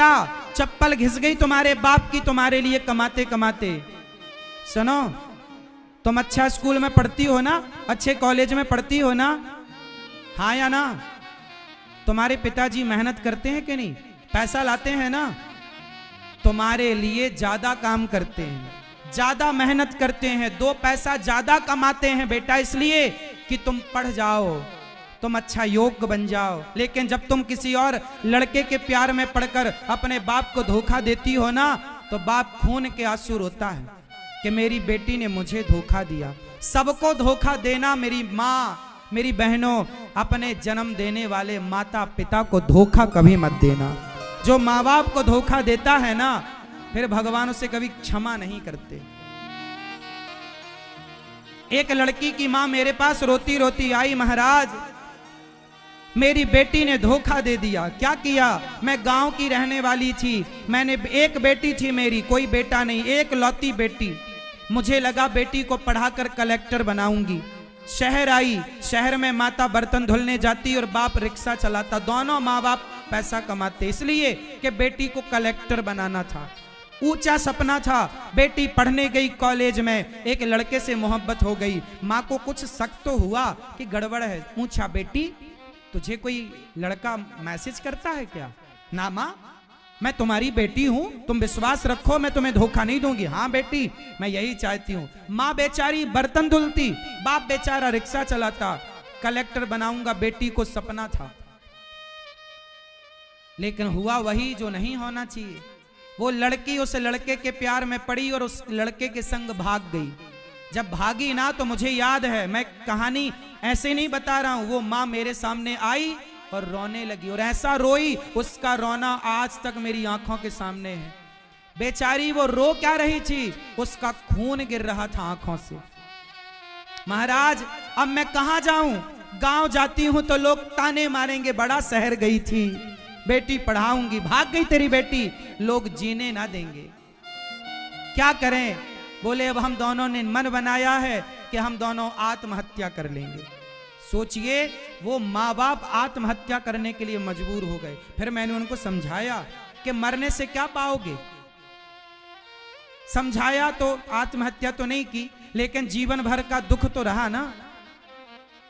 पिता चप्पल घिस गई तुम्हारे बाप की तुम्हारे लिए कमाते कमाते। सुनो, तुम अच्छा स्कूल में पढ़ती हो ना, अच्छे कॉलेज में पढ़ती हो ना, हाँ या ना? तुम्हारे पिताजी मेहनत करते हैं कि नहीं? पैसा लाते हैं ना? तुम्हारे लिए ज्यादा काम करते हैं, ज्यादा मेहनत करते हैं, 2 पैसा ज्यादा कमाते हैं बेटा, इसलिए कि तुम पढ़ जाओ, तुम अच्छा योग्य बन जाओ। लेकिन जब तुम किसी और लड़के के प्यार में पड़कर अपने बाप को धोखा देती हो ना, तो बाप खून के आंसू रोता है कि मेरी बेटी ने मुझे धोखा दिया। सबको धोखा देना, मेरी माँ, मेरी बहनों, अपने जन्म देने वाले माता पिता को धोखा कभी मत देना। जो माँ बाप को धोखा देता है ना, फिर भगवान उसे कभी क्षमा नहीं करते। एक लड़की की माँ मेरे पास रोती रोती आई, महाराज मेरी बेटी ने धोखा दे दिया। क्या किया? मैं गांव की रहने वाली थी, मैंने एक बेटी थी मेरी, कोई बेटा नहीं, एक लौती बेटी। मुझे लगा बेटी को पढ़ाकर कलेक्टर बनाऊंगी। शहर आई, शहर में माता बर्तन धुलने जाती और बाप रिक्शा चलाता, दोनों माँ बाप पैसा कमाते, इसलिए कि बेटी को कलेक्टर बनाना था। ऊंचा सपना था। बेटी पढ़ने गई कॉलेज में, एक लड़के से मोहब्बत हो गई। माँ को कुछ शक तो हुआ कि गड़बड़ है। पूछा, बेटी तुझे कोई लड़का मैसेज करता है क्या? ना माँ, मैं तुम्हारी बेटी हूं, तुम विश्वास रखो, मैं तुम्हें धोखा नहीं दूंगी। हाँ बेटी, मैं यही चाहती हूँ। माँ बेचारी बर्तन धुलती, बाप बेचारा रिक्शा चलाता। कलेक्टर बनाऊंगा बेटी को सपना था, लेकिन हुआ वही जो नहीं होना चाहिए। वो लड़की उस लड़के के प्यार में पड़ी और उस लड़के के संग भाग गई। जब भागी ना, तो मुझे याद है, मैं कहानी ऐसे नहीं बता रहा हूं, वो माँ मेरे सामने आई और रोने लगी, और ऐसा रोई, उसका रोना आज तक मेरी आंखों के सामने है। बेचारी वो रो क्या रही थी? उसका खून गिर रहा था आंखों से। महाराज अब मैं कहां जाऊं? गांव जाती हूं तो लोग ताने मारेंगे, बड़ा शहर गई थी, बेटी पढ़ाऊंगी, भाग गई तेरी बेटी, लोग जीने ना देंगे। क्या करें? बोले अब हम दोनों ने मन बनाया है कि हम दोनों आत्महत्या कर लेंगे। सोचिए, वो माँ बाप आत्महत्या करने के लिए मजबूर हो गए। फिर मैंने उनको समझाया कि मरने से क्या पाओगे। समझाया तो आत्महत्या तो नहीं की, लेकिन जीवन भर का दुख तो रहा ना।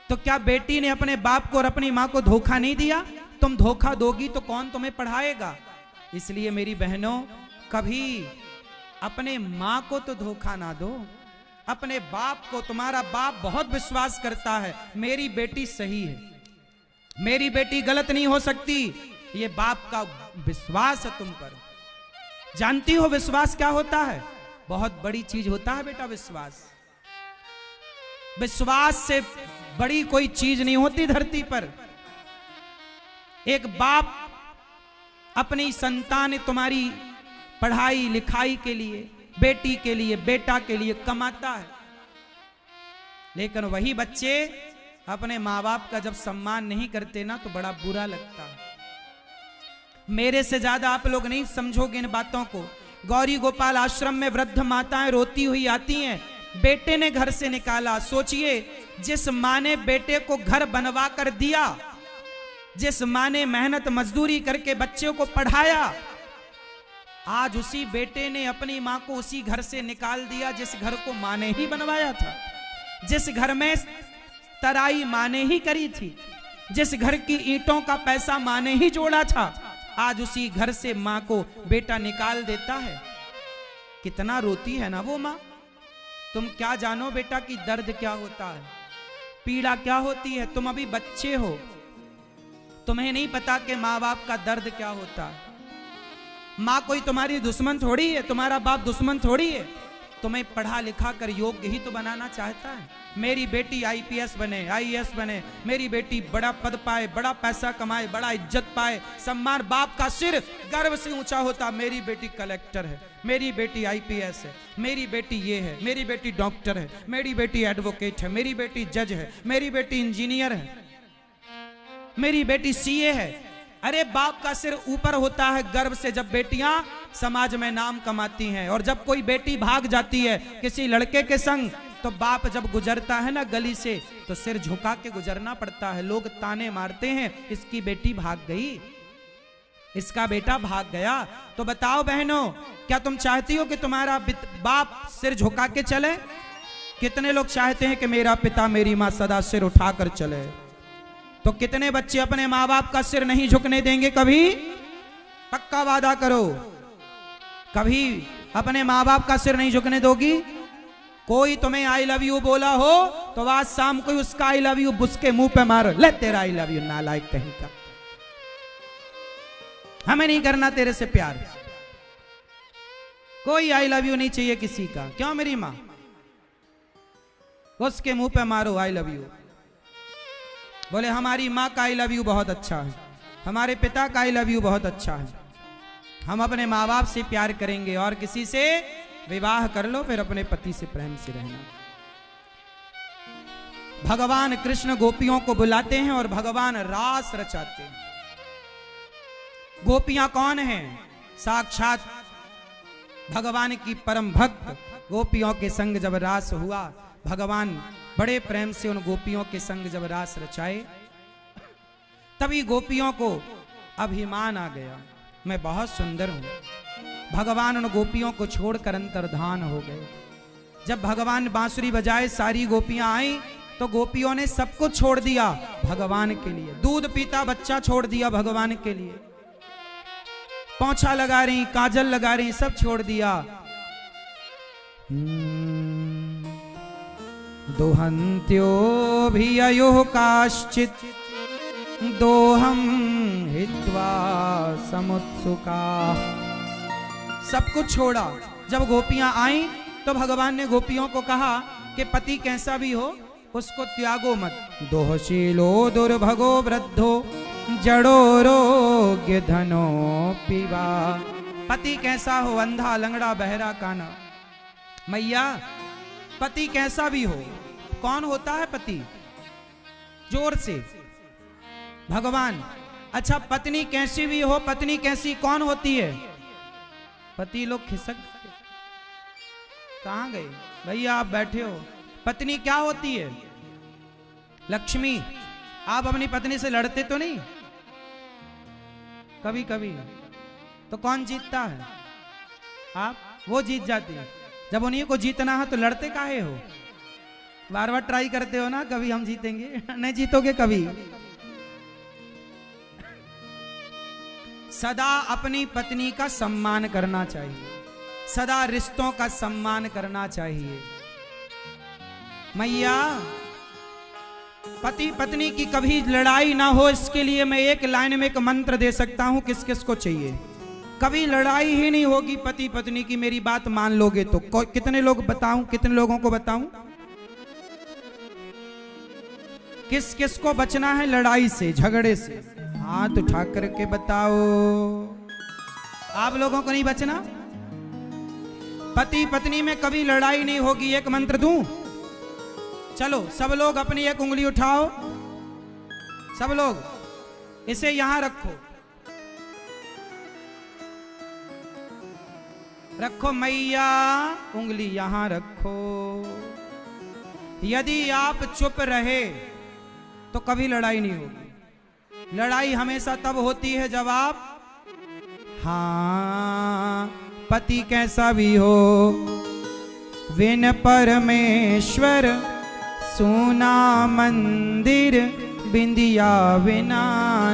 तो क्या बेटी ने अपने बाप को और अपनी माँ को धोखा नहीं दिया? तुम धोखा दोगी तो कौन तुम्हें पढ़ाएगा? इसलिए मेरी बहनों, कभी अपने माँ को तो धोखा ना दो, अपने बाप को। तुम्हारा बाप बहुत विश्वास करता है, मेरी बेटी सही है, मेरी बेटी गलत नहीं हो सकती, ये बाप का विश्वास है तुम पर। जानती हो विश्वास क्या होता है? बहुत बड़ी चीज होता है बेटा विश्वास। विश्वास से बड़ी कोई चीज नहीं होती धरती पर। एक बाप अपनी संतान तुम्हारी पढ़ाई लिखाई के लिए, बेटी के लिए, बेटा के लिए कमाता है, लेकिन वही बच्चे अपने माँ बाप का जब सम्मान नहीं करते ना, तो बड़ा बुरा लगता है। मेरे से ज्यादा आप लोग नहीं समझोगे इन बातों को। गौरी गोपाल आश्रम में वृद्ध माताएं रोती हुई आती हैं, बेटे ने घर से निकाला। सोचिए, जिस माँ ने बेटे को घर बनवा कर दिया, जिस माँ ने मेहनत मजदूरी करके बच्चों को पढ़ाया, आज उसी बेटे ने अपनी माँ को उसी घर से निकाल दिया जिस घर को माँ ने ही बनवाया था, जिस घर में तराई माँ ने ही करी थी, जिस घर की ईंटों का पैसा माँ ने ही जोड़ा था। आज उसी घर से माँ को बेटा निकाल देता है। कितना रोती है ना वो माँ। तुम क्या जानो बेटा कि दर्द क्या होता है, पीड़ा क्या होती है। तुम अभी बच्चे हो, तुम्हें नहीं पता कि माँ बाप का दर्द क्या होता है। माँ कोई तुम्हारी दुश्मन थोड़ी है, तुम्हारा बाप दुश्मन थोड़ी है। तुम्हें पढ़ा लिखा कर योग्य ही तो बनाना चाहता है। मेरी बेटी आईपीएस बने, आईएएस बने, मेरी बेटी बड़ा पद पाए, बड़ा पैसा कमाए, बड़ा इज्जत पाए, सम्मान। बाप का सिर गर्व से ऊंचा होता, मेरी बेटी कलेक्टर है, मेरी बेटी आईपीएस है, मेरी बेटी ये है, मेरी बेटी डॉक्टर है, मेरी बेटी एडवोकेट है, मेरी बेटी जज है, मेरी बेटी इंजीनियर है, मेरी बेटी सीए है। अरे बाप का सिर ऊपर होता है गर्व से जब बेटियां समाज में नाम कमाती हैं। और जब कोई बेटी भाग जाती है किसी लड़के के संग, तो बाप जब गुजरता है ना गली से, तो सिर झुका के गुजरना पड़ता है। लोग ताने मारते हैं, इसकी बेटी भाग गई, इसका बेटा भाग गया। तो बताओ बहनों, क्या तुम चाहती हो कि तुम्हारा बाप सिर झुका के चले? कितने लोग चाहते हैं कि मेरा पिता मेरी मां सदा सिर उठाकर चले? तो कितने बच्चे अपने माँ बाप का सिर नहीं झुकने देंगे कभी? पक्का वादा करो, कभी अपने माँ बाप का सिर नहीं झुकने दोगी? कोई तुम्हें आई लव यू बोला हो तो आज शाम को उसका आई लव यू उसके मुंह पे मारो, ले तेरा आई लव यू नालायक कहीं का, हमें नहीं करना तेरे से प्यार। कोई आई लव यू नहीं चाहिए किसी का। क्यों मेरी मां? उसके मुंह पे मारो आई लव यू। बोले हमारी माँ का आई लव यू बहुत अच्छा है, हमारे पिता का आई लव यू बहुत अच्छा है, हम अपने माँ बाप से प्यार करेंगे और किसी से विवाह कर लो, फिर अपने पति से प्रेम से रहना। भगवान कृष्ण गोपियों को बुलाते हैं और भगवान रास रचाते हैं। गोपियां कौन हैं? साक्षात भगवान की परम भक्त। गोपियों के संग जब रास हुआ, भगवान बड़े प्रेम से उन गोपियों के संग जब रास रचाए, तभी गोपियों को अभिमान आ गया, मैं बहुत सुंदर हूं। भगवान उन गोपियों को छोड़कर अंतर्धान हो गए। जब भगवान बांसुरी बजाए, सारी गोपियां आई तो गोपियों ने सब कुछ छोड़ दिया भगवान के लिए। दूध पीता बच्चा छोड़ दिया भगवान के लिए, पोंछा लगा रही, काजल लगा रही, सब छोड़ दिया। दोहन्त्यो भी अयो काश्चित दोहम हित्वा समुत्सुका। सब कुछ छोड़ा। जब गोपियां आई तो भगवान ने गोपियों को कहा कि पति कैसा भी हो उसको त्यागो मत। दोहशीलो दुर्भगो वृद्धो जड़ो रोग्य धनो पीवा। पति कैसा हो, अंधा लंगड़ा बहरा काना, मैया पति कैसा भी हो। कौन होता है पति? जोर से भगवान। अच्छा पत्नी कैसी भी हो, पत्नी कैसी कौन होती है? पति लोग खिसक कहां गए भैया? आप बैठे हो। पत्नी क्या होती है? लक्ष्मी। आप अपनी पत्नी से लड़ते तो नहीं? कभी कभी। तो कौन जीतता है? आप। वो जीत जाती है। जब उन्हीं को जीतना है तो लड़ते काहे हो? बार बार ट्राई करते हो ना, कभी हम जीतेंगे। नहीं जीतोगे कभी। सदा अपनी पत्नी का सम्मान करना चाहिए, सदा रिश्तों का सम्मान करना चाहिए। मैया पति पत्नी की कभी लड़ाई ना हो, इसके लिए मैं एक लाइन में एक मंत्र दे सकता हूं, किस किस को चाहिए। कभी लड़ाई ही नहीं होगी पति पत्नी की, मेरी बात मान लोगे तो। कितने लोग बताऊं, कितने लोगों को बताऊं? किस किस को बचना है लड़ाई से, झगड़े से? हाथ उठा करके बताओ। आप लोगों को नहीं बचना। पति पत्नी में कभी लड़ाई नहीं होगी। एक मंत्र दूं? चलो सब लोग अपनी एक उंगली उठाओ, सब लोग इसे यहां रखो, रखो मैया उंगली यहां रखो। यदि आप चुप रहे तो कभी लड़ाई नहीं होगी। लड़ाई हमेशा तब होती है जब आप हाँ पति कैसा भी हो, विन परमेश्वर सोना मंदिर, बिंदिया बिना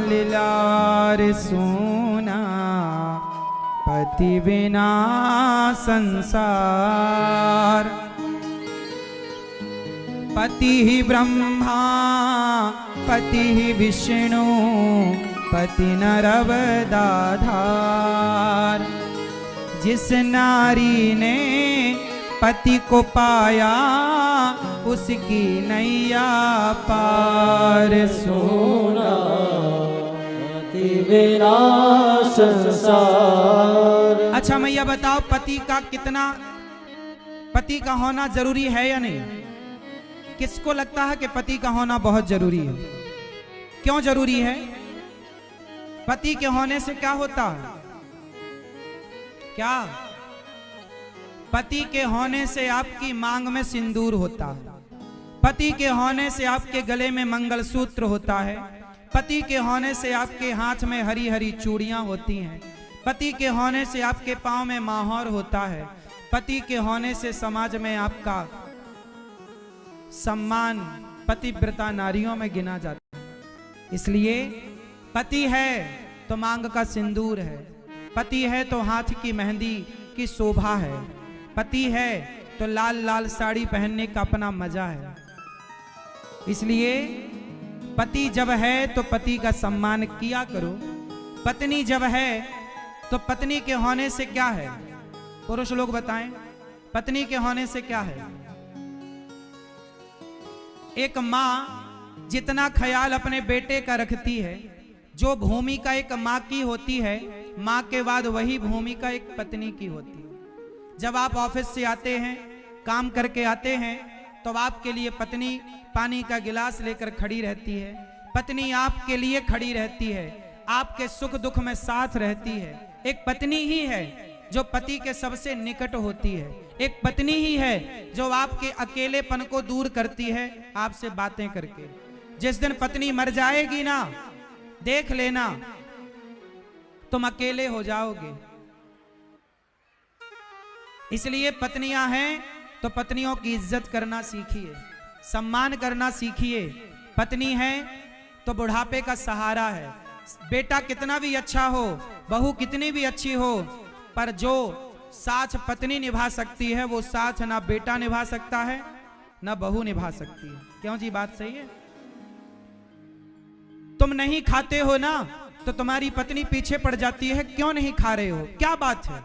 लिलार सोना, पति बिना संसार। पति ही ब्रह्मा, पति ही विष्णु, पति नरवदाधार। जिस नारी ने पति को पाया, उसकी नैया पार सोना, पति बिना संसार। अच्छा मैया बताओ पति का होना जरूरी है या नहीं? किसको लगता है कि पति का होना बहुत जरूरी है? क्यों जरूरी है? पति के होने से क्या होता है? क्या? पति के होने से आपकी मांग में सिंदूर होता है, पति के होने से आपके गले में मंगलसूत्र होता है, पति के होने से आपके हाथ में हरी हरी चूड़ियां होती हैं, पति के होने से आपके पांव में माहौर होता है, पति के होने से समाज में आपका सम्मान पतिव्रता नारियों में गिना जाता है। इसलिए पति है तो मांग का सिंदूर है, पति है तो हाथ की मेहंदी की शोभा है, पति है तो लाल लाल साड़ी पहनने का अपना मजा है। इसलिए पति जब है तो पति का सम्मान किया करो, पत्नी जब है तो पत्नी के होने से क्या है, पुरुष लोग बताएं, पत्नी के होने से क्या है। एक माँ जितना ख्याल अपने बेटे का रखती है, जो भूमिका एक माँ की होती है, माँ के बाद वही भूमिका एक पत्नी की होती है। जब आप ऑफिस से आते हैं, काम करके आते हैं, तो आपके लिए पत्नी पानी का गिलास लेकर खड़ी रहती है, पत्नी आपके लिए खड़ी रहती है, आपके सुख दुख में साथ रहती है। एक पत्नी ही है जो पति के सबसे निकट होती है, एक पत्नी ही है जो आपके अकेलेपन को दूर करती है आपसे बातें करके। जिस दिन पत्नी मर जाएगी ना, देख लेना तुम अकेले हो जाओगे। इसलिए पत्नियां हैं तो पत्नियों की इज्जत करना सीखिए, सम्मान करना सीखिए। पत्नी है तो बुढ़ापे का सहारा है। बेटा कितना भी अच्छा हो, बहू कितनी भी अच्छी हो, पर जो साथ पत्नी निभा सकती है वो साथ ना बेटा निभा सकता है ना बहू निभा सकती है। क्यों जी, बात सही है। तुम नहीं खाते हो ना तो तुम्हारी पत्नी पीछे पड़ जाती है, क्यों नहीं खा रहे हो, क्या बात है।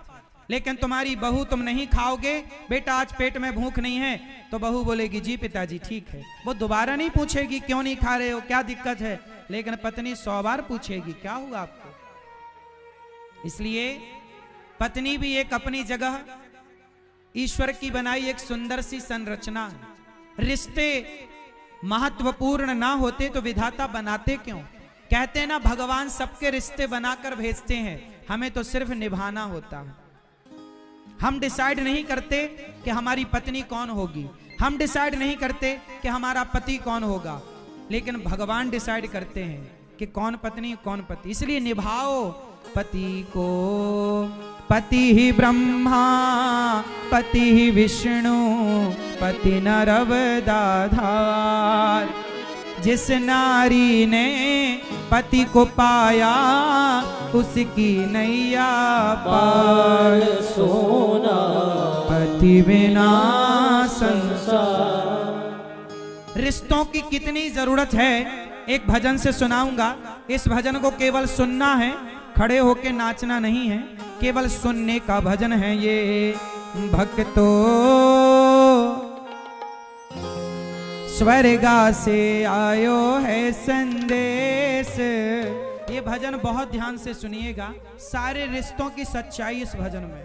लेकिन तुम्हारी बहू, तुम नहीं खाओगे, बेटा आज पेट में भूख नहीं है, तो बहू बोलेगी जी पिताजी ठीक है। वो दोबारा नहीं पूछेगी क्यों नहीं खा रहे हो, क्या दिक्कत है, लेकिन पत्नी 100 बार पूछेगी क्या हुआ आपको। इसलिए पत्नी भी एक अपनी जगह ईश्वर की बनाई एक सुंदर सी संरचना है। रिश्ते महत्वपूर्ण ना होते तो विधाता बनाते क्यों। कहते हैं ना, भगवान सबके रिश्ते बनाकर भेजते हैं, हमें तो सिर्फ निभाना होता है। हम डिसाइड नहीं करते कि हमारी पत्नी कौन होगी, हम डिसाइड नहीं करते कि हमारा पति कौन होगा, लेकिन भगवान डिसाइड करते हैं कि कौन पत्नी कौन पति। इसलिए निभाओ पति को। पति ही ब्रह्मा, पति ही विष्णु, पति नर अवतार। जिस नारी ने पति को पाया, उसकी नैया पार सोना, पति बिना संसार। रिश्तों की कितनी जरूरत है, एक भजन से सुनाऊंगा। इस भजन को केवल सुनना है, खड़े होके नाचना नहीं है, केवल सुनने का भजन है ये। भक्तों स्वर्गा से आयो है संदेश। ये भजन बहुत ध्यान से सुनिएगा, सारे रिश्तों की सच्चाई इस भजन में।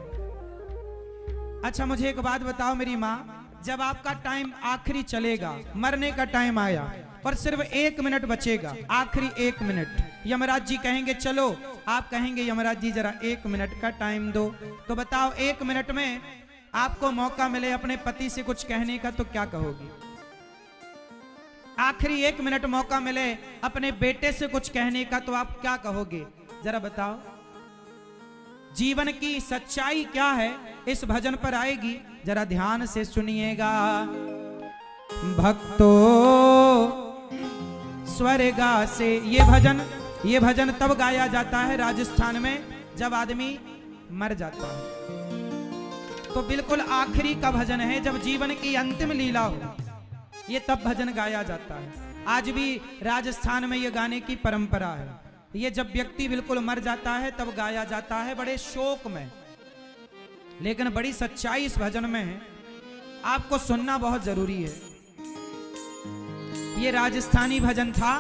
अच्छा मुझे एक बात बताओ मेरी माँ, जब आपका टाइम आखिरी चलेगा, मरने का टाइम आया और सिर्फ 1 मिनट बचेगा, आखिरी 1 मिनट, यमराज जी कहेंगे चलो, आप कहेंगे यमराज जी जरा 1 मिनट का टाइम दो, तो बताओ 1 मिनट में आपको मौका मिले अपने पति से कुछ कहने का तो क्या कहोगी। आखिरी 1 मिनट मौका मिले अपने बेटे से कुछ कहने का तो आप क्या कहोगे, जरा बताओ। जीवन की सच्चाई क्या है इस भजन पर आएगी, जरा ध्यान से सुनिएगा। भक्तों स्वर्गा से, ये भजन तब गाया जाता है राजस्थान में जब आदमी मर जाता है, तो बिल्कुल आखिरी का भजन है, जब जीवन की अंतिम लीला हो, ये तब भजन गाया जाता है। आज भी राजस्थान में ये गाने की परंपरा है। ये जब व्यक्ति बिल्कुल मर जाता है तब गाया जाता है, बड़े शोक में, लेकिन बड़ी सच्चाई इस भजन में है, आपको सुनना बहुत जरूरी है। ये राजस्थानी भजन था,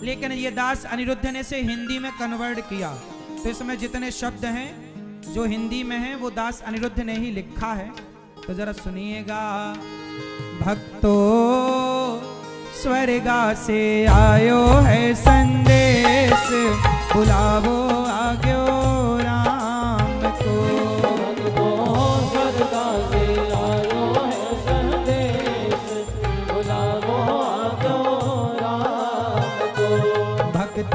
लेकिन ये दास अनिरुद्ध ने इसे हिंदी में कन्वर्ट किया, तो इसमें जितने शब्द हैं जो हिंदी में हैं वो दास अनिरुद्ध ने ही लिखा है, तो जरा सुनिएगा। भक्तों स्वर्गा से आयो है संदेश, बुलावो आग्यो राम को। स्वर्गा से आयो है संदेश, बुलावो आग्यो राम को। भक्त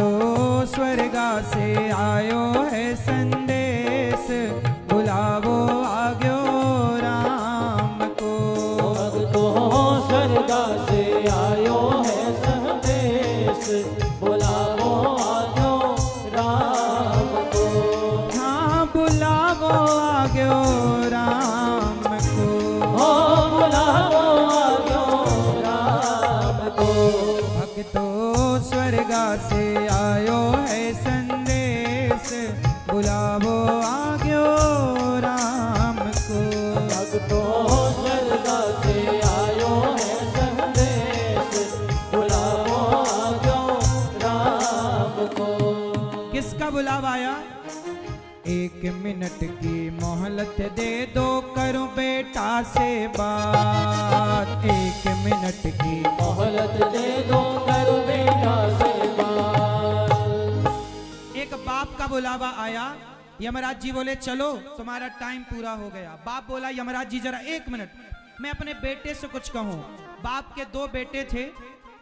बुलावो आग्यो राम को, हो बुलावो आग्यो राम को। भक्तो स्वर्गा से आयो है संदेश, बुलावो आग्यो राम को। भक्तो स्वर्गा से आयो है संदेश, बुलावो आग्यो राम को। किसका बुलावा आया? 1 मिनट की मोहलत दे दो, करूं बेटा से बात। 1 मिनट की मोहलत दे दो, करो बेटा से बात। एक बाप का बुलावा आया। यमराज जी बोले चलो तुम्हारा टाइम पूरा हो गया। बाप बोला यमराज जी जरा 1 मिनट, मैं अपने बेटे से कुछ कहूं। बाप के 2 बेटे थे,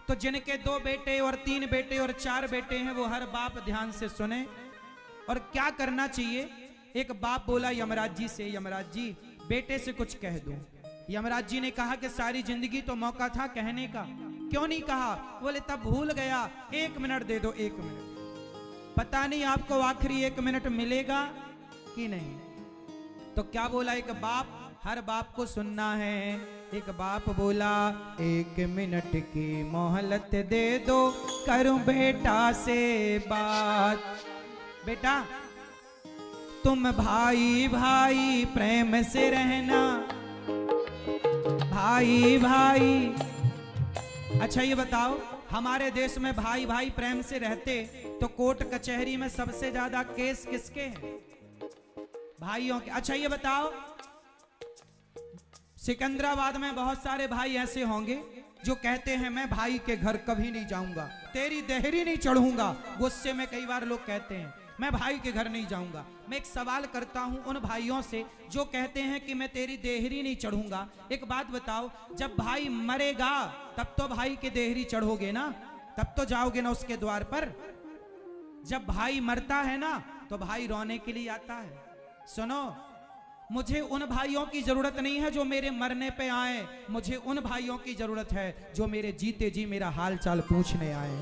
तो जिनके 2 बेटे और 3 बेटे और 4 बेटे हैं, वो हर बाप ध्यान से सुने और क्या करना चाहिए। एक बाप बोला यमराज जी से, यमराज जी बेटे से कुछ कह दूं। यमराज जी ने कहा कि सारी जिंदगी तो मौका था कहने का, क्यों नहीं कहा? बोले तब भूल गया, 1 मिनट दे दो, 1 मिनट। पता नहीं आपको आखिरी 1 मिनट मिलेगा कि नहीं। तो क्या बोला एक बाप? हर बाप को सुनना है। एक बाप बोला 1 मिनट की मोहलत दे दो, करूं बेटा से बात। बेटा तुम भाई भाई प्रेम से रहना, भाई भाई। अच्छा ये बताओ, हमारे देश में भाई भाई प्रेम से रहते तो कोर्ट कचहरी में सबसे ज्यादा केस किसके हैं? भाइयों के। अच्छा ये बताओ, सिकंदराबाद में बहुत सारे भाई ऐसे होंगे जो कहते हैं मैं भाई के घर कभी नहीं जाऊंगा, तेरी देहरी नहीं चढ़ूंगा। गुस्से में कई बार लोग कहते हैं मैं भाई के घर नहीं जाऊंगा। मैं एक सवाल करता हूं उन भाइयों से जो कहते हैं कि मैं तेरी देहरी नहीं चढ़ूंगा। एक बात बताओ, जब भाई मरेगा तब तो भाई के देहरी चढ़ोगे ना, तब तो जाओगे ना उसके द्वार पर। जब भाई मरता है ना तो भाई रोने के लिए आता है। सुनो, मुझे उन भाइयों की जरूरत नहीं है जो मेरे मरने पे आए, मुझे उन भाइयों की जरूरत है जो मेरे जीते जी मेरा हाल चाल पूछने आए,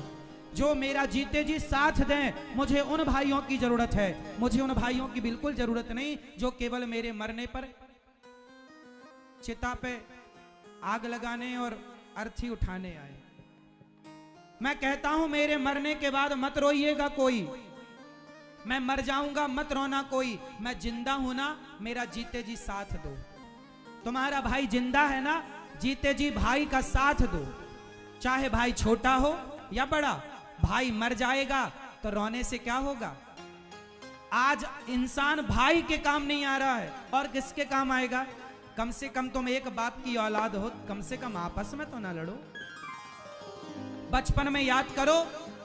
जो मेरा जीते जी साथ दें। मुझे उन भाइयों की जरूरत है, मुझे उन भाइयों की बिल्कुल जरूरत नहीं जो केवल मेरे मरने पर चिता पे आग लगाने और अर्थी उठाने आए। मैं कहता हूं मेरे मरने के बाद मत रोइएगा कोई, मैं मर जाऊंगा मत रोना कोई, मैं जिंदा हूं ना, मेरा जीते जी साथ दो। तुम्हारा भाई जिंदा है ना, जीते जी भाई का साथ दो, चाहे भाई छोटा हो या बड़ा। भाई मर जाएगा तो रोने से क्या होगा? आज इंसान भाई के काम नहीं आ रहा है और किसके काम आएगा? कम से कम तुम एक बाप की औलाद हो, कम से कम आपस में तो ना लड़ो। बचपन में याद करो,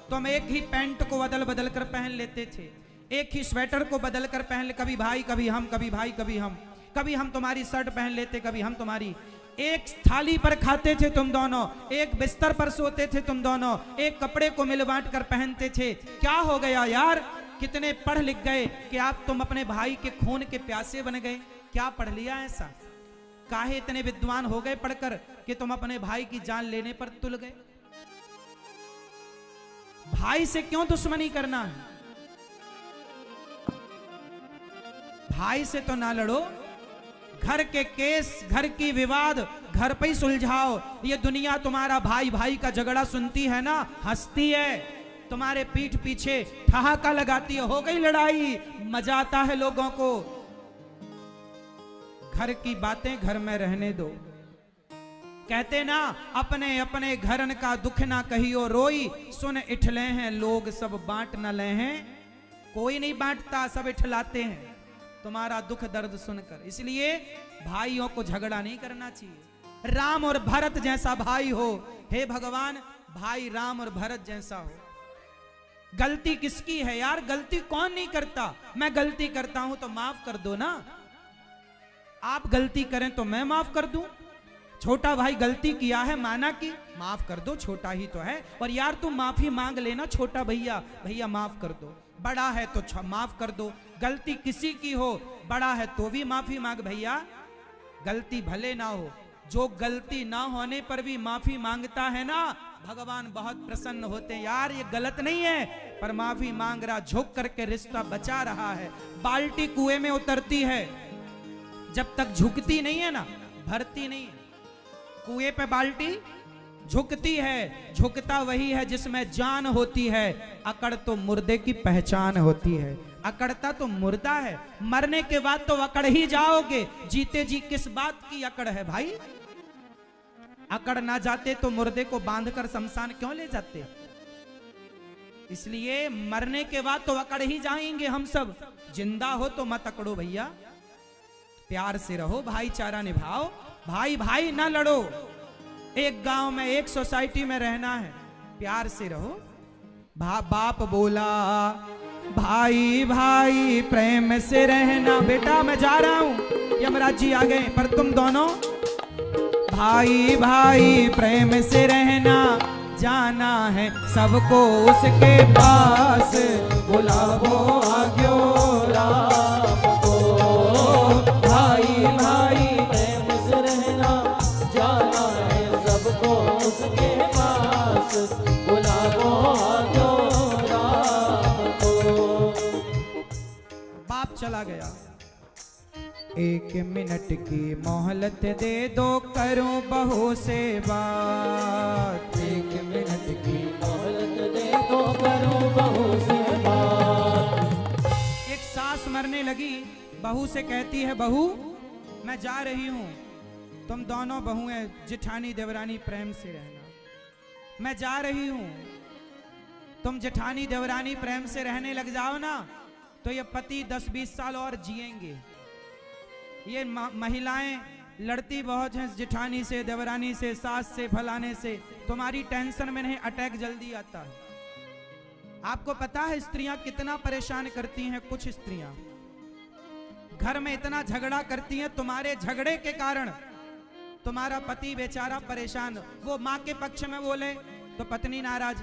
तुम एक ही पैंट को बदल बदल कर पहन लेते थे, एक ही स्वेटर को बदल कर पहन ले, कभी भाई कभी हम, कभी भाई कभी हम, कभी हम तुम्हारी शर्ट पहन लेते, कभी हम तुम्हारी। एक थाली पर खाते थे तुम दोनों, एक बिस्तर पर सोते थे तुम दोनों, एक कपड़े को मिल बांट कर पहनते थे। क्या हो गया यार? कितने पढ़ लिख गए कि आप तुम अपने भाई के खून के प्यासे बन गए? क्या पढ़ लिया ऐसा? काहे इतने विद्वान हो गए पढ़कर कि तुम अपने भाई की जान लेने पर तुल गए? भाई से क्यों दुश्मनी करना है? भाई से तो ना लड़ो। घर के केस, घर की विवाद घर पे ही सुलझाओ। ये दुनिया तुम्हारा भाई भाई का झगड़ा सुनती है ना, हंसती है, तुम्हारे पीठ पीछे ठहाका लगाती है, हो गई लड़ाई, मजा आता है लोगों को। घर की बातें घर में रहने दो। कहते ना, अपने अपने घरन का दुख ना कहियो रोई, सुन इठले हैं लोग सब बांट न ले हैं। कोई नहीं बांटता, सब इठलाते हैं तुम्हारा दुख दर्द सुनकर। इसलिए भाइयों को झगड़ा नहीं करना चाहिए। राम और भरत जैसा भाई हो, हे भगवान, भाई राम और भरत जैसा हो। गलती किसकी है यार? गलती कौन नहीं करता? मैं गलती करता हूं तो माफ कर दो ना। आप गलती करें तो मैं माफ कर दूं। छोटा भाई गलती किया है, माना कि माफ कर दो, छोटा ही तो है। और यार तुम माफी मांग लेना, छोटा भैया, भैया माफ कर दो। बड़ा है तो माफ कर दो। गलती किसी की हो, बड़ा है तो भी माफी मांग भैया। गलती भले ना हो, जो गलती ना होने पर भी माफी मांगता है ना, भगवान बहुत प्रसन्न होते हैं। यार ये गलत नहीं है, पर माफी मांग रहा, झुक करके रिश्ता बचा रहा है। बाल्टी कुएं में उतरती है, जब तक झुकती नहीं है ना, भरती नहीं है। कुएं पे बाल्टी झुकती है, झुकता वही है जिसमें जान होती है। अकड़ तो मुर्दे की पहचान होती है, अकड़ता तो मुर्दा है। मरने के बाद तो अकड़ ही जाओगे, जीते जी किस बात की अकड़ है भाई। अकड़ ना जाते तो मुर्दे को बांधकर शमशान क्यों ले जाते। इसलिए मरने के बाद तो अकड़ ही जाएंगे हम सब। जिंदा हो तो मत अकड़ो भैया, प्यार से रहो, भाईचारा निभाओ, भाई भाई ना लड़ो। एक गांव में, एक सोसाइटी में रहना है, प्यार से रहो। बाप बोला भाई भाई प्रेम से रहना। बेटा मैं जा रहा हूं, यमराज जी आ गए, पर तुम दोनों भाई भाई प्रेम से रहना। जाना है सबको उसके पास, बुलावो आज्ञो राम को। भाई भाई प्रेम से रहना, जाना है सबको उसके पास, बुलावो आज्ञो राम को। बाप चला गया, 1 मिनट की मोहलत दे दो, करूं बहू से बात। 1 मिनट की मोहलत दे दो, करूं बहू से बात। एक सास मरने लगी, बहू से कहती है, बहू मैं जा रही हूं, तुम दोनों बहुएं जेठानी देवरानी प्रेम से रहना। मैं जा रही हूं, तुम जेठानी देवरानी प्रेम से रहने लग जाओ ना, तो ये पति 10-20 साल और जिएंगे। ये महिलाएं लड़ती बहुत हैं जेठानी से, देवरानी से, सास से, फलाने से। तुम्हारी टेंशन में नहीं, अटैक जल्दी आता है। आपको पता है स्त्रियां कितना परेशान करती हैं। कुछ स्त्रियां घर में इतना झगड़ा करती हैं, तुम्हारे झगड़े के कारण तुम्हारा पति बेचारा परेशान। वो माँ के पक्ष में बोले तो पत्नी नाराज,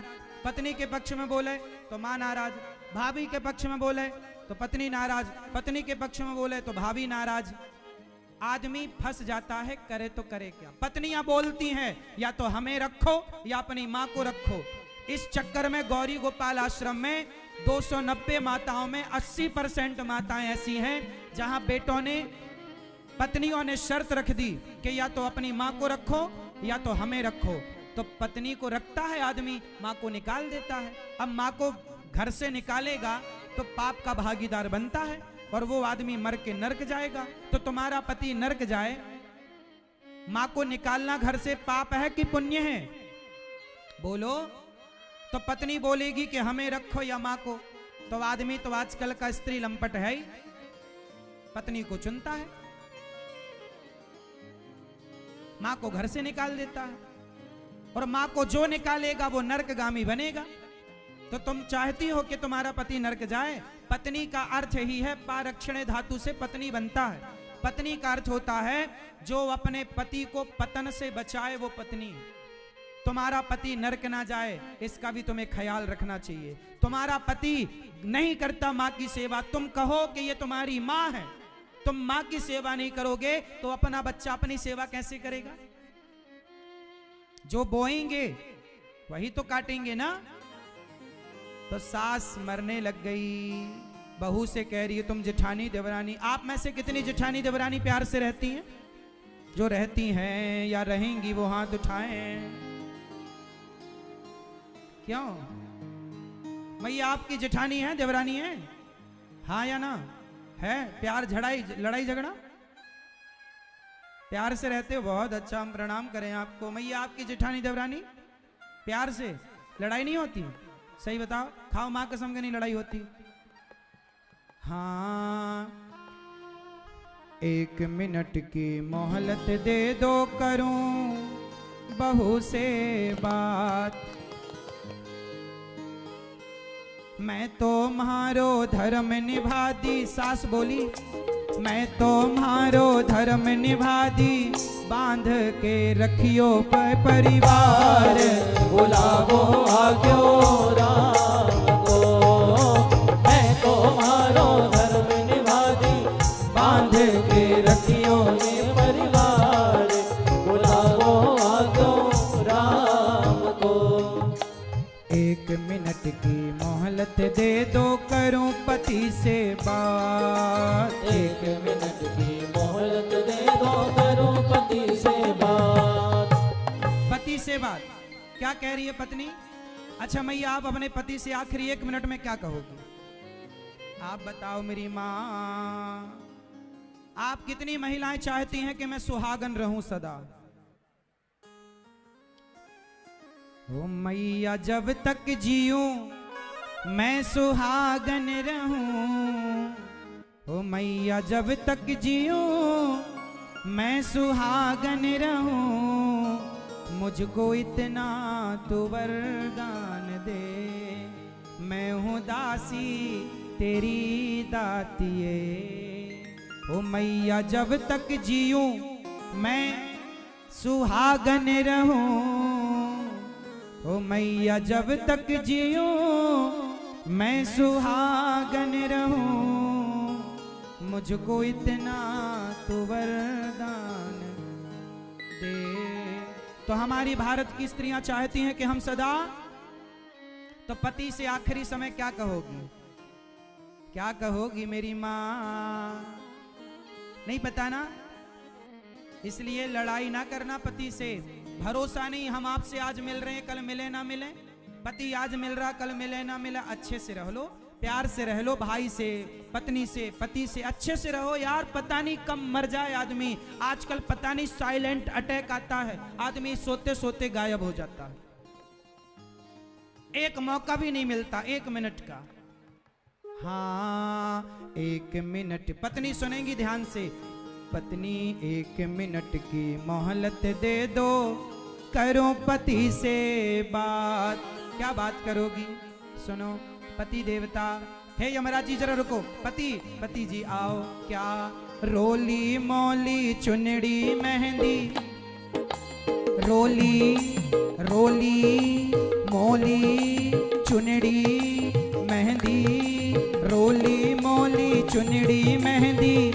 पत्नी के पक्ष में बोले तो माँ नाराज, भाभी के पक्ष में बोले तो पत्नी नाराज, पत्नी के पक्ष में बोले तो भाभी नाराज। आदमी फंस जाता है, करे तो करे क्या। पत्नियां बोलती हैं या तो हमें रखो या अपनी माँ को रखो। इस चक्कर में गौरी गोपाल आश्रम में 290 माताओं में 80% माताएं ऐसी हैं जहां बेटों ने, पत्नियों ने शर्त रख दी कि या तो अपनी माँ को रखो या तो हमें रखो। तो पत्नी को रखता है आदमी, माँ को निकाल देता है। अब माँ को घर से निकालेगा तो पाप का भागीदार बनता है और वो आदमी मर के नरक जाएगा। तो तुम्हारा पति नरक जाए, माँ को निकालना घर से पाप है कि पुण्य है? बोलो। तो पत्नी बोलेगी कि हमें रखो या माँ को, तो आदमी तो आजकल का स्त्री लंपट है ही, पत्नी को चुनता है, माँ को घर से निकाल देता है। और माँ को जो निकालेगा वो नरकगामी बनेगा। तो तुम चाहती हो कि तुम्हारा पति नरक जाए? पत्नी का अर्थ ही है, पारक्षणे धातु से पत्नी बनता है। पत्नी का अर्थ होता है जो अपने पति को पतन से बचाए, वो पत्नी। तुम्हारा पति नरक ना जाए, इसका भी तुम्हें ख्याल रखना चाहिए। तुम्हारा पति नहीं करता माँ की सेवा, तुम कहो कि ये तुम्हारी माँ है, तुम माँ की सेवा नहीं करोगे तो अपना बच्चा अपनी सेवा कैसे करेगा? जो बोएंगे वही तो काटेंगे ना। तो सास मरने लग गई, बहू से कह रही है तुम जेठानी देवरानी। आप में से कितनी जेठानी देवरानी प्यार से रहती हैं? जो रहती हैं या रहेंगी वो हाथ उठाएं। क्यों? मैया आपकी जेठानी है, देवरानी है? हाँ या ना? है? प्यार झड़ाई लड़ाई झगड़ा प्यार से रहते हो? बहुत अच्छा, हम प्रणाम करें आपको। मैया आपकी जेठानी देवरानी प्यार से लड़ाई नहीं होती? सही बताओ, खाओ माँ कसम के नहीं लड़ाई होती। हाँ, 1 मिनट की मोहलत दे दो, करूं बहू से बात। मैं तो म्हारो धर्म निभा दी, सास बोली मैं तो म्हारो धर्म निभा दी, बांध के रखियो परिवार, बुलावो आज्ञो राम को। मैं तो म्हारो धर्म निभा दी, बांध के रखियो ये परिवार, बुलावो आज्ञो राम को। दे दो, करूं पति से बात। 1 मिनट की मोहलत दे दो, करूं पति से बात। पति से बात क्या कह रही है पत्नी? अच्छा मैया, आप अपने पति से आखिरी 1 मिनट में क्या कहोगी? आप बताओ मेरी माँ, आप कितनी महिलाएं चाहती हैं कि मैं सुहागन रहूं सदा? ओ मैया, जब तक जीऊं मैं सुहागन रहूं। ओ मैया, जब तक जीऊं मैं सुहागन रहूं। मुझको इतना तो वरदान दे, मैं हूँ दासी तेरी दातिये। ओ मैया, जब तक जीऊं मैं सुहागन रहूं। ओ मैया, जब तक जीऊं मैं सुहागन रहूं। मुझको इतना तो वरदान दे। तो हमारी भारत की स्त्रियां चाहती हैं कि हम सदा, तो पति से आखिरी समय क्या कहोगी? क्या कहोगी मेरी माँ? नहीं पता ना, इसलिए लड़ाई ना करना पति से। भरोसा नहीं, हम आपसे आज मिल रहे हैं, कल मिले ना मिले। पति आज मिल रहा, कल मिले ना मिले। अच्छे से रह लो, प्यार से रह लो, भाई से, पत्नी से, पति से अच्छे से रहो यार। पता नहीं कब मर जाए आदमी। आजकल पता नहीं साइलेंट अटैक आता है, आदमी सोते सोते गायब हो जाता है। एक मौका भी नहीं मिलता 1 मिनट का। हाँ, 1 मिनट। पत्नी सुनेंगी ध्यान से। पत्नी, 1 मिनट की मोहलत दे दो, करो पति से बात। क्या बात करोगी? सुनो, पति देवता, हे यमराज जी जरा रुको। पति जी आओ। क्या? रोली मोली चुनड़ी मेहंदी, रोली मोली चुनड़ी मेहंदी, रोली मोली चुनड़ी मेहंदी,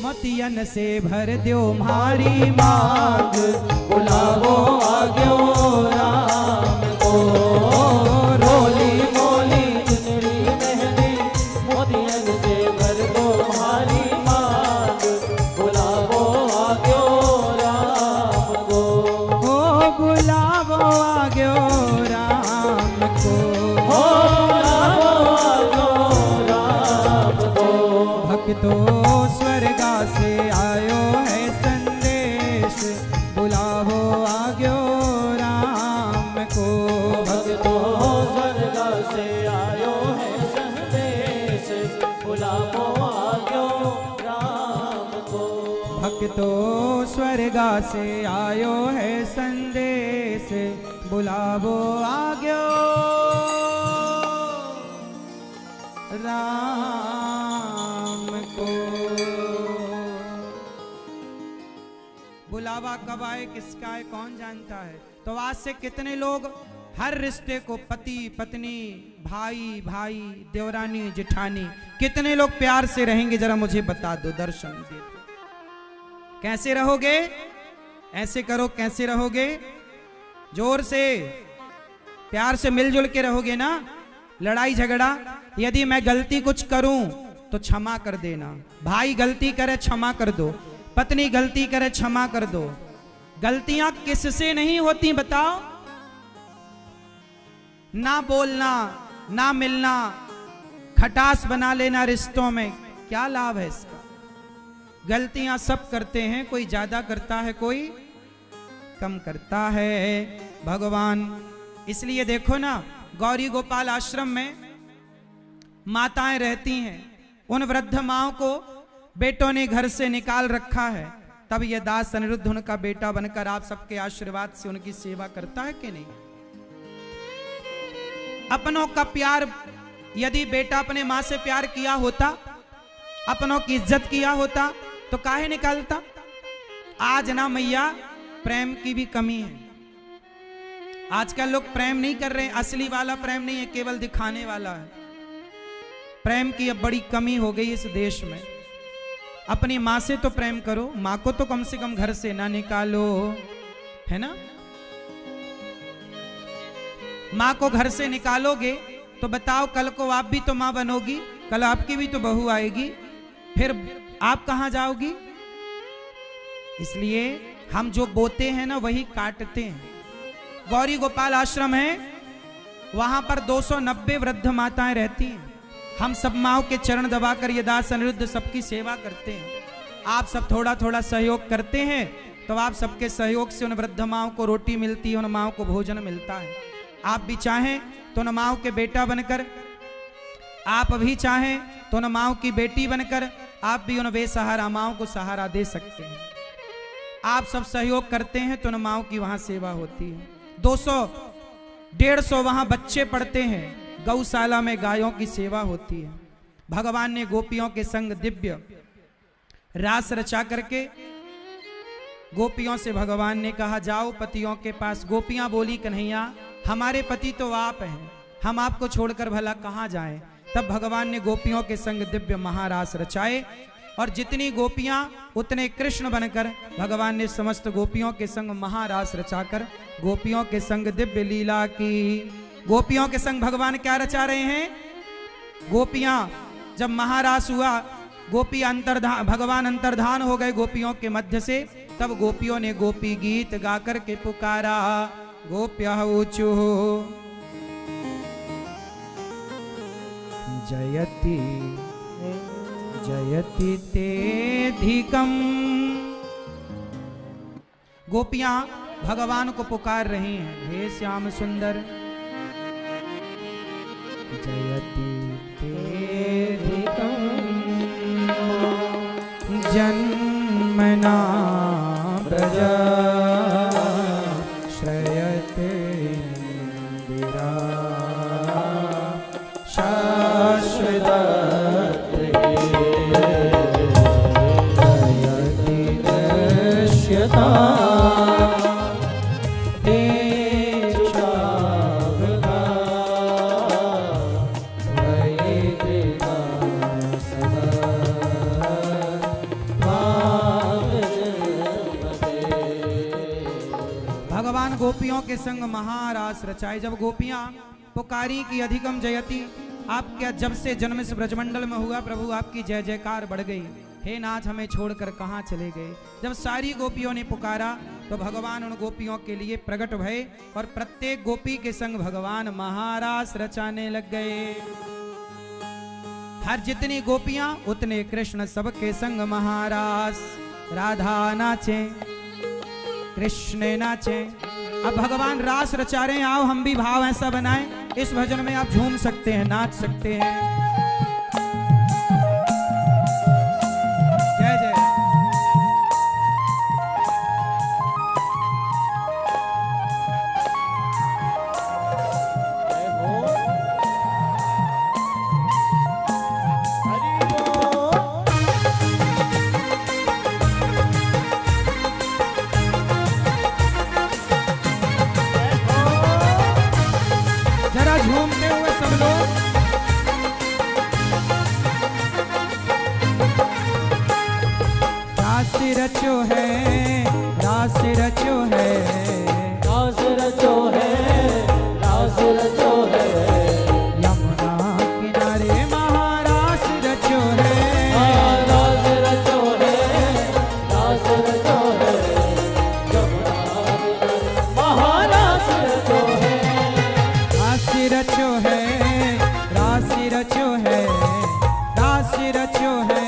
मोतियन से भर दो मारी मांग। बुलावो आग्यो राम को। रोली मोली चुनरी मेहंदी, मोतियन से भर दो हमारी मांग। बुलावो आग्यो राम को। ओ बुलावो आग्यो राम को। हो बुलावो आग्यो राम को। भक्तों स्वर्गा से आयो है संदेश, बुलावो आग्यो राम को। भक्तों स्वर्ग से आयो है संदेश, बुलावो आग्यो राम को। भक्तों स्वर्गा से आयो है संदेश, बुलावो आग्यो राम को। बुलावा कब आए, किसका है, कौन जानता है? तो आज से कितने लोग हर रिश्ते को पति पत्नी, भाई भाई, देवरानी जेठानी, कितने लोग प्यार से रहेंगे? जरा मुझे बता दो, दर्शन दे दो। कैसे रहोगे? ऐसे करो, कैसे रहोगे? जोर से, प्यार से मिलजुल के रहोगे ना। लड़ाई झगड़ा, यदि मैं गलती कुछ करूं तो क्षमा कर देना। भाई गलती करे क्षमा कर दो, पत्नी गलती करे क्षमा कर दो। गलतियां किससे नहीं होती बताओ? ना बोलना, ना मिलना, खटास बना लेना रिश्तों में, क्या लाभ है इसका? गलतियां सब करते हैं, कोई ज्यादा करता है, कोई कम करता है। भगवान, इसलिए देखो ना, गौरी गोपाल आश्रम में माताएं रहती हैं, उन वृद्ध माओं को बेटों ने घर से निकाल रखा है, तब यह दास अनिरुद्ध उनका बेटा बनकर आप सबके आशीर्वाद से उनकी सेवा करता है कि नहीं? अपनों का प्यार, यदि बेटा अपने मां से प्यार किया होता, अपनों की इज्जत किया होता, तो काहे निकालता? आज ना मैया, प्रेम की भी कमी है। आजकल लोग प्रेम नहीं कर रहे हैं, असली वाला प्रेम नहीं है, केवल दिखाने वाला है। प्रेम की अब बड़ी कमी हो गई इस देश में। अपनी माँ से तो प्रेम करो, माँ को तो कम से कम घर से ना निकालो, है ना? माँ को घर से निकालोगे तो बताओ कल को आप भी तो माँ बनोगी, कल आपकी भी तो बहू आएगी, फिर आप कहां जाओगी? इसलिए हम जो बोते हैं ना वही काटते हैं। गौरी गोपाल आश्रम है, वहां पर 290 वृद्ध माताएं रहती हैं। हम सब माओ के चरण दबाकर ये दास अनिरुद्ध सबकी सेवा करते हैं। आप सब थोड़ा थोड़ा सहयोग करते हैं तो आप सबके सहयोग से उन वृद्ध माओं को रोटी मिलती है, उन माओं को भोजन मिलता है। आप भी चाहें तो उन माओं के बेटा बनकर, आप भी चाहें तो उन माओं की बेटी बनकर आप भी उन बेसहारा माओं को सहारा दे सकते हैं। आप सब सहयोग करते हैं तो उन माओं की वहां सेवा होती है। 200-150 वहां बच्चे पढ़ते हैं, गौशाला में गायों की सेवा होती है। भगवान ने गोपियों के संग दिव्य रास रचा करके गोपियों से भगवान ने कहा जाओ पतियों के पास। गोपियां बोली कन्हैया हमारे पति तो आप हैं, हम आपको छोड़कर भला कहां जाएं। तब भगवान ने गोपियों के संग दिव्य महारास रचाए और जितनी गोपियां उतने कृष्ण बनकर भगवान ने समस्त गोपियों के संग महारास रचाकर गोपियों के संग दिव्य लीला की। गोपियों के संग भगवान क्या रचा रहे हैं? गोपियां जब महारास हुआ, गोपी अंतर्धान, भगवान अंतर्धान हो गए गोपियों के मध्य से, तब गोपियों ने गोपी गीत गाकर के पुकारा गोप्यः ऊचु जयति जयति तेधिकम। गोपियां भगवान को पुकार रही हैं, हे श्याम सुंदर जयति तेधिकम जन्मना ब्रज श्रयते इंदिरा शाश्वत जयति दृश्यता गोपियों के संग महारास रचाए। जब गोपियां पुकारी की अधिकम जयति, आपके जब से जन्म इस ब्रजमंडल में हुआ प्रभु आपकी जय जयकार बढ़ गई। हे नाथ हमें छोड़कर कहां चले गए। जब सारी गोपियों ने पुकारा तो भगवान उन गोपियों के लिए प्रकट भये और प्रत्येक गोपी के संग भगवान महारास रचाने लग गए। हर जितनी गोपियां उतने कृष्ण, सबके संग महारास। राधा नाचे कृष्ण नाचे। अब भगवान रास रचा रहे हैं, आओ हम भी भाव ऐसा बनाएं, इस भजन में आप झूम सकते हैं, नाच सकते हैं। जय जय। झूमते हुए सब लोग रास रचो है, रास रचो है, रास रचो है, रास रचो है। यमुना किनारे महारास रचो है, रास रचो है, रास रचो है। यमुना किनारे महारास रचो है। रचो है, रास रचो है, रास रचो है,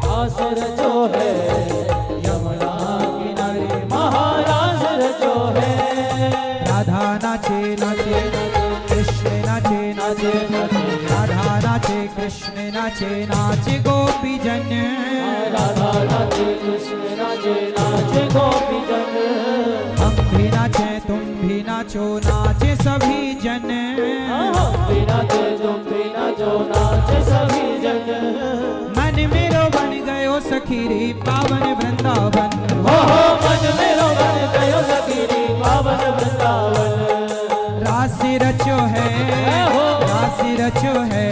रास रचो है। यमुना किनारे महारास रचो है। राधा नाचे नाचे कृष्ण नाचे नाचे, राधा नाचे कृष्ण नाचे नाचे गोपी जन। राधा नाचे कृष्ण नाचे नाचे गोपी जन। हम भी नाचे तुम भी नाचो, नाचे सभी जन। हम भी नाचे तुम भी नाचो, नाचे सभी जन। मन मेरो बन गयो सखीरी पावन वृंदावन। हो मन मेरो बन गयो सखीरी पावन वृंदावन। रास रचो है, रास रचो है,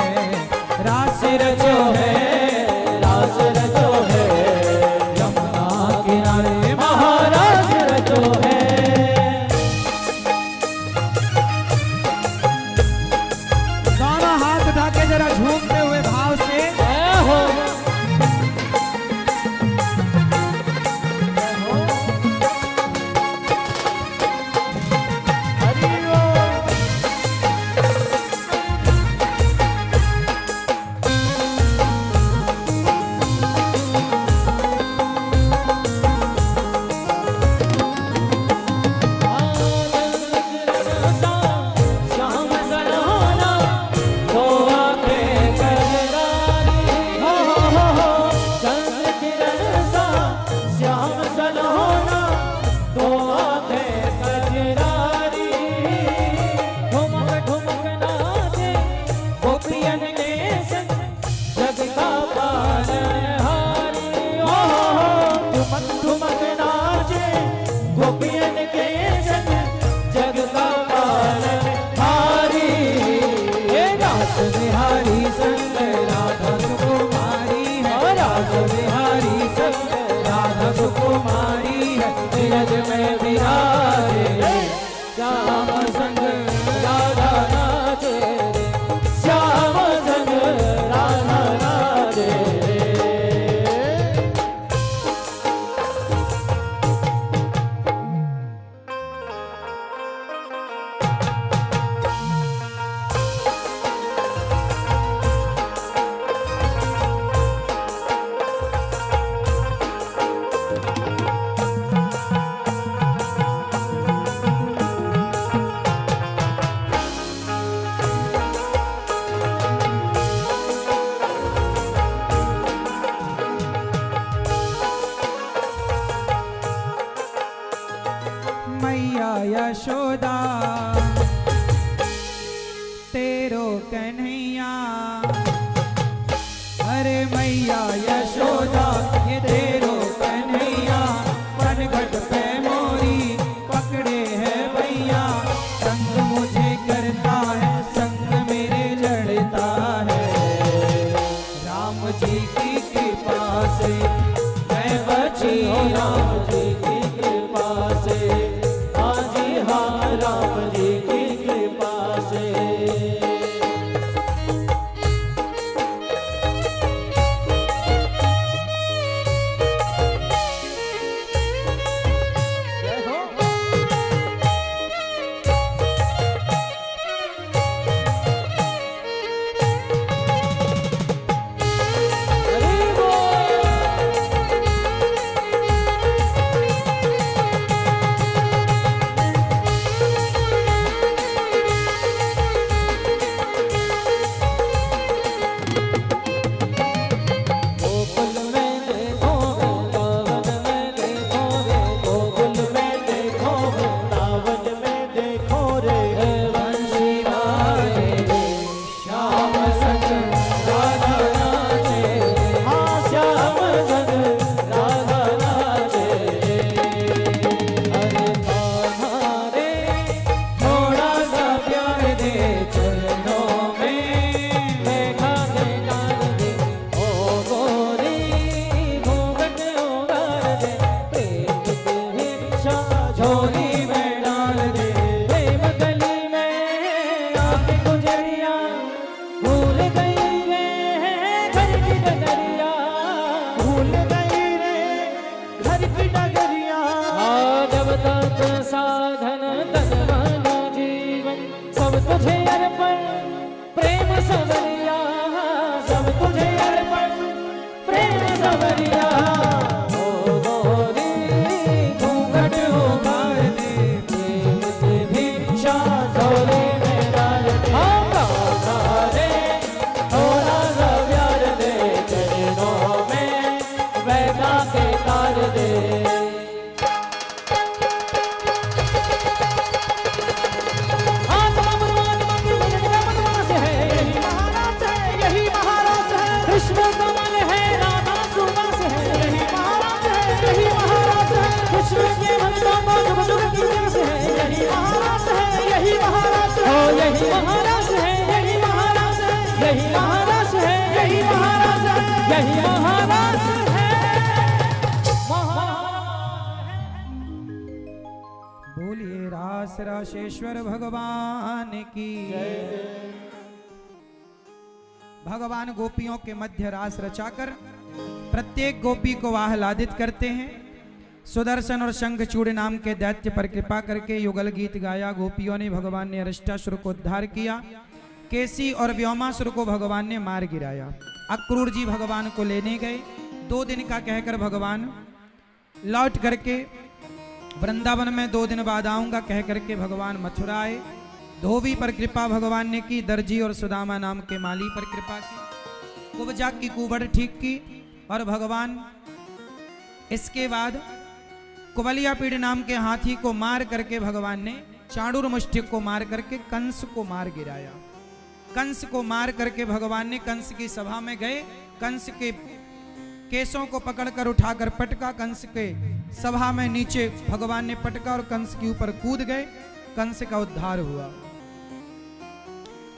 रास रचो है, रास रचो है। यमुना किनारे महारास रचो है। ब्रज में विराजे, श्याम संग राधा नाचे, श्याम संग राधा नाचे। मैया यशोदा तेरो कन्हैया, अरे मैया यशोदा ये तेरो कन्हैया, पनघट पे मोरी पकड़े है भैया, संग मुझे करता है संग मेरे लड़ता है, राम जी की कृपा से मैं बची, राम जी की कृपा से, हाँ जी हाँ राम जी की कृपा से। जय हो। हरि बोल। गोकुल में देखो वृंदावन में देखो रे, गोकुल में देखो वृंदावन में देखो रे, बंसी वाले श्याम संग राधा नाचे, हाँ श्याम संग राधा नाचे। अरे कान्हा रे थोड़ा सा प्यार दे चरणों में, देखा के डाल दे ओ गोरी, घूंघट उतार दे, प्रेम की भिक्षा झोली में डाल दे, प्रेम गली में आके गुजरिया, भूल गई रे घर की डगरिया, भूल गई रे घर की डगरिया। जब तक साधन तन मन जीवन सब तुझे अर्पण, प्रेम सवरिया सब तुझे अर्पण, प्रेम सवरिया। ओ गोरी घूंघट उतार दे, प्रेम की भिक्षा झोली में डाल दे, हाँ कान्हा रे थोड़ा सा प्यार दे चरणों में, बैठा के तार दे। हाँ तमाम मदमाश है, यही महाराज है, यही महाराज है, कृष्ण कमल है, राधा सुवास है, यही महाराज है, यही महाराज है, कृष्ण के भक्तों को जुग जुग की प्यास है, यही महाराज है, यही महाराज है, ओ यही महाराज है, यही महाराज है, यही महाराज है, यही महाराज है, यही महाराज है, बोलिए रास राशेश्वर भगवान की। भगवान गोपियों के मध्य रास रचाकर प्रत्येक गोपी को आह्लादित करते हैं। सुदर्शन और शंखचूड़ नाम के दैत्य पर कृपा करके युगल गीत गाया। गोपियों ने भगवान ने अरिष्टासुर को उद्धार किया। केसी और व्योमासुर को भगवान ने मार गिराया। अक्रूर जी भगवान को लेने गए। 2 दिन का कहकर भगवान लौट करके वृंदावन में 2 दिन बाद आऊंगा कह करके भगवान मथुरा आए। धोबी पर कृपा भगवान ने की। दर्जी और सुदामा नाम के माली पर कृपा की। कुब्जा की कुबड़ ठीक की। और भगवान इसके बाद कुबलिया पीड़ नाम के हाथी को मार करके भगवान ने चाणूर मुष्टिक को मार करके कंस को मार गिराया। कंस को मार करके भगवान ने कंस की सभा में गए। कंस के केसों को पकड़कर उठाकर पटका। कंस के सभा में नीचे भगवान ने पटका और कंस के ऊपर कूद गए। कंस का उद्धार हुआ।